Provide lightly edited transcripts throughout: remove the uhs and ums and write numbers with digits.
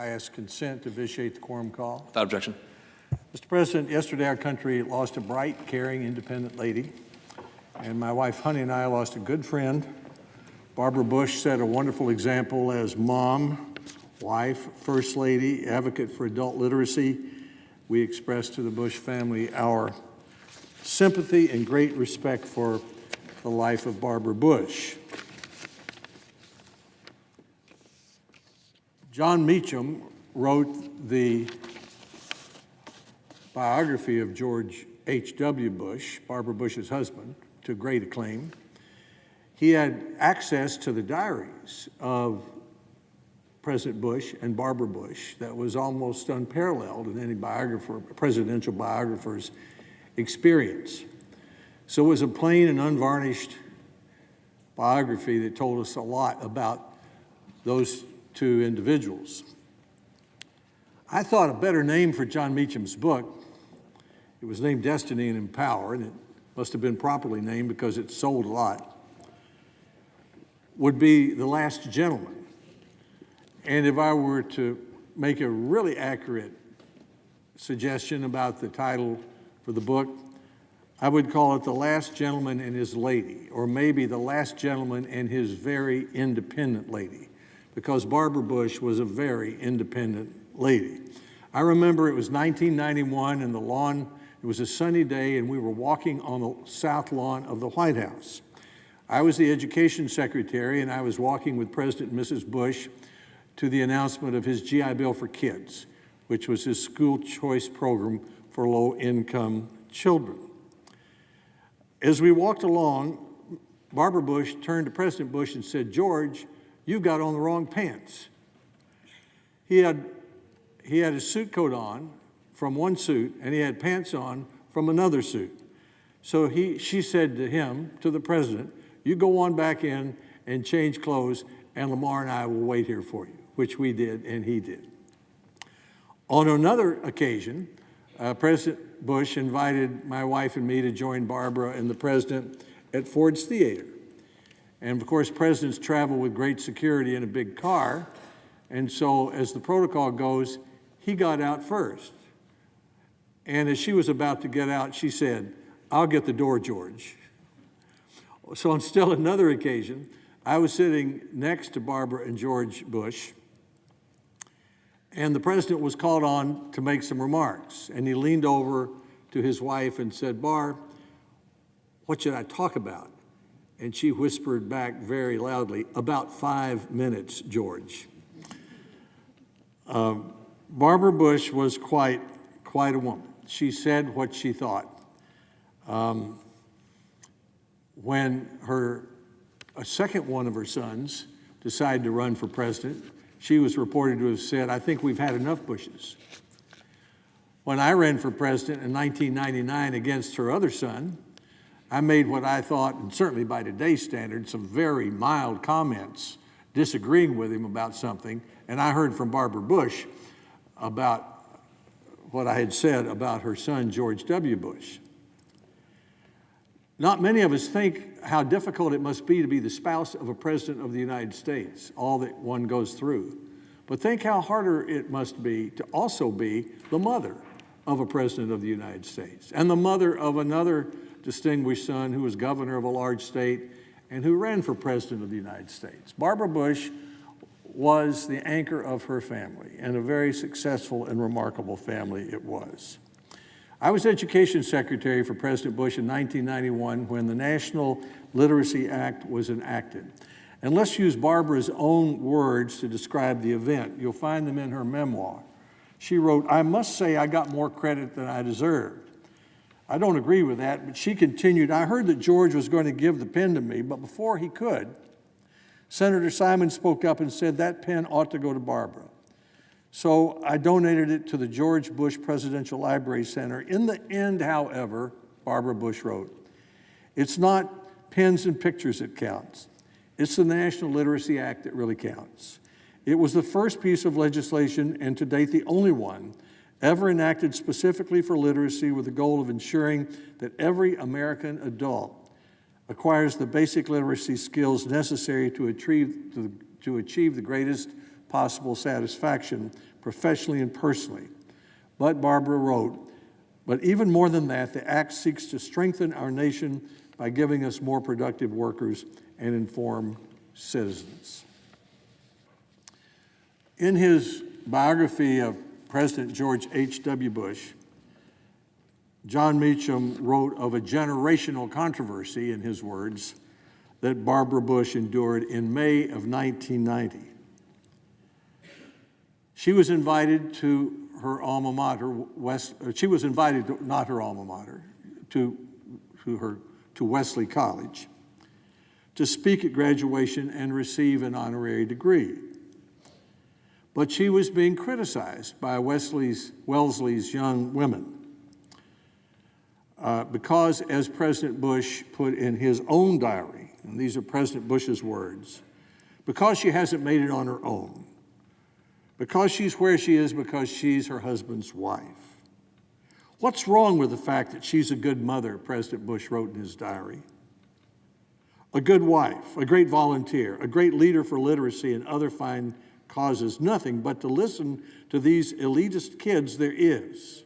I ask consent to vitiate the quorum call. Without objection. Mr. President, yesterday our country lost a bright, caring, independent lady, and my wife Honey and I lost a good friend. Barbara Bush set a wonderful example as mom, wife, first lady, advocate for adult literacy. We express to the Bush family our sympathy and great respect for the life of Barbara Bush. John Meacham wrote the biography of George H.W. Bush, Barbara Bush's husband, to great acclaim. He had access to the diaries of President Bush and Barbara Bush that was almost unparalleled in any presidential biographer's experience. So it was a plain and unvarnished biography that told us a lot about those two individuals. I thought a better name for John Meacham's book, it was named Destiny and Empower, and it must have been properly named because it sold a lot, would be The Last Gentleman. And if I were to make a really accurate suggestion about the title for the book, I would call it The Last Gentleman and His Lady, or maybe The Last Gentleman and His Very Independent Lady, because Barbara Bush was a very independent lady. I remember it was 1991 and the lawn, it was a sunny day and we were walking on the south lawn of the White House. I was the education secretary and I was walking with President and Mrs. Bush to the announcement of his GI Bill for Kids, which was his school choice program for low-income children. As we walked along, Barbara Bush turned to President Bush and said, "George, you've got on the wrong pants." He had a suit coat on from one suit, and he had pants on from another suit. So she said to him, to the president, "You go on back in and change clothes, and Lamar and I will wait here for you," which we did, and he did. On another occasion, President Bush invited my wife and me to join Barbara and the president at Ford's Theater. And of course, presidents travel with great security in a big car. And so as the protocol goes, he got out first. And as she was about to get out, she said, "I'll get the door, George." So on still another occasion, I was sitting next to Barbara and George Bush, and the president was called on to make some remarks. And he leaned over to his wife and said, "Barb, what should I talk about?" And she whispered back very loudly, "About 5 minutes, George." Barbara Bush was quite a woman. She said what she thought. When a second one of her sons decided to run for president, she was reported to have said, "I think we've had enough Bushes." When I ran for president in 1999 against her other son, I made what I thought, and certainly by today's standards, some very mild comments disagreeing with him about something, and I heard from Barbara Bush about what I had said about her son, George W. Bush. Not many of us think how difficult it must be to be the spouse of a president of the United States, all that one goes through. But think how harder it must be to also be the mother of a president of the United States and the mother of another distinguished son who was governor of a large state and who ran for president of the United States. Barbara Bush was the anchor of her family, and a very successful and remarkable family it was. I was education secretary for President Bush in 1991 when the National Literacy Act was enacted. And let's use Barbara's own words to describe the event. You'll find them in her memoir. She wrote, "I must say I got more credit than I deserved." I don't agree with that, but she continued, "I heard that George was going to give the pen to me, but before he could, Senator Simon spoke up and said that pen ought to go to Barbara. So I donated it to the George Bush Presidential Library Center. In the end, however," Barbara Bush wrote, "it's not pens and pictures that counts. It's the National Literacy Act that really counts. It was the first piece of legislation, and to date the only one, ever enacted specifically for literacy with the goal of ensuring that every American adult acquires the basic literacy skills necessary to achieve the greatest possible satisfaction professionally and personally. But Barbara wrote, but even more than that, the act seeks to strengthen our nation by giving us more productive workers and informed citizens. In his biography of President George H.W. Bush, John Meacham wrote of a generational controversy, in his words, that Barbara Bush endured in May of 1990. She was invited to her alma mater, not her alma mater, to Wesley College, to speak at graduation and receive an honorary degree. But she was being criticized by Wellesley's young women because, as President Bush put in his own diary, and these are President Bush's words, because she hasn't made it on her own, because she's where she is because she's her husband's wife. What's wrong with the fact that she's a good mother, President Bush wrote in his diary? A good wife, a great volunteer, a great leader for literacy and other fine causes, nothing but to listen to these elitist kids there is.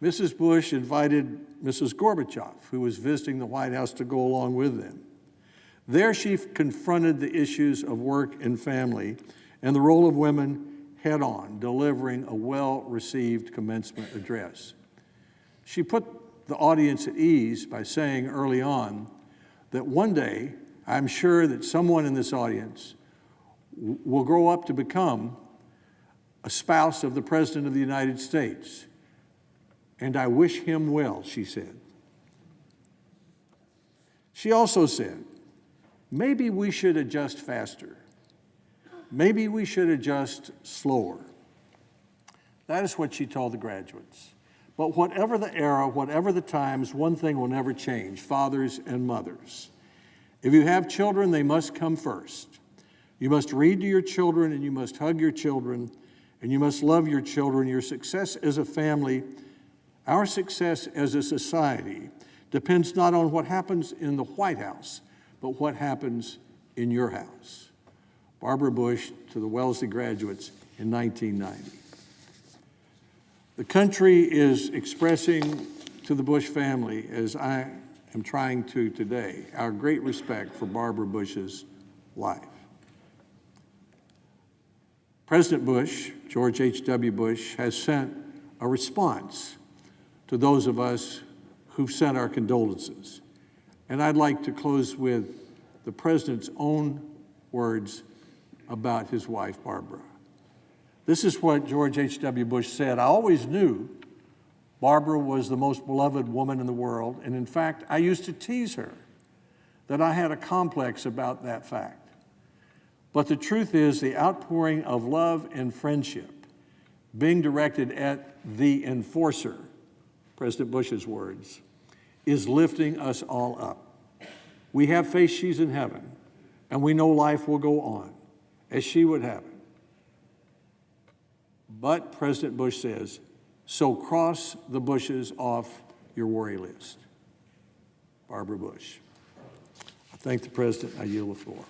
Mrs. Bush invited Mrs. Gorbachev, who was visiting the White House, to go along with them. There she confronted the issues of work and family and the role of women head on, delivering a well-received commencement address. She put the audience at ease by saying early on that one day, I'm sure that someone in this audience will grow up to become a spouse of the President of the United States. And I wish him well, she said. She also said, maybe we should adjust faster. Maybe we should adjust slower. That is what she told the graduates. But whatever the era, whatever the times, one thing will never change: fathers and mothers. If you have children, they must come first. You must read to your children, and you must hug your children, and you must love your children. Your success as a family, our success as a society, depends not on what happens in the White House, but what happens in your house. Barbara Bush to the Wellesley graduates in 1990. The country is expressing to the Bush family, as I am trying to today, our great respect for Barbara Bush's life. President Bush, George H.W. Bush, has sent a response to those of us who've sent our condolences. And I'd like to close with the President's own words about his wife, Barbara. This is what George H.W. Bush said: I always knew Barbara was the most beloved woman in the world, and in fact, I used to tease her that I had a complex about that fact. But the truth is, the outpouring of love and friendship being directed at the enforcer, President Bush's words, is lifting us all up. We have faith she's in heaven, and we know life will go on as she would have it. But President Bush says, so cross the Bushes off your worry list. Barbara Bush. I thank the President. I yield the floor.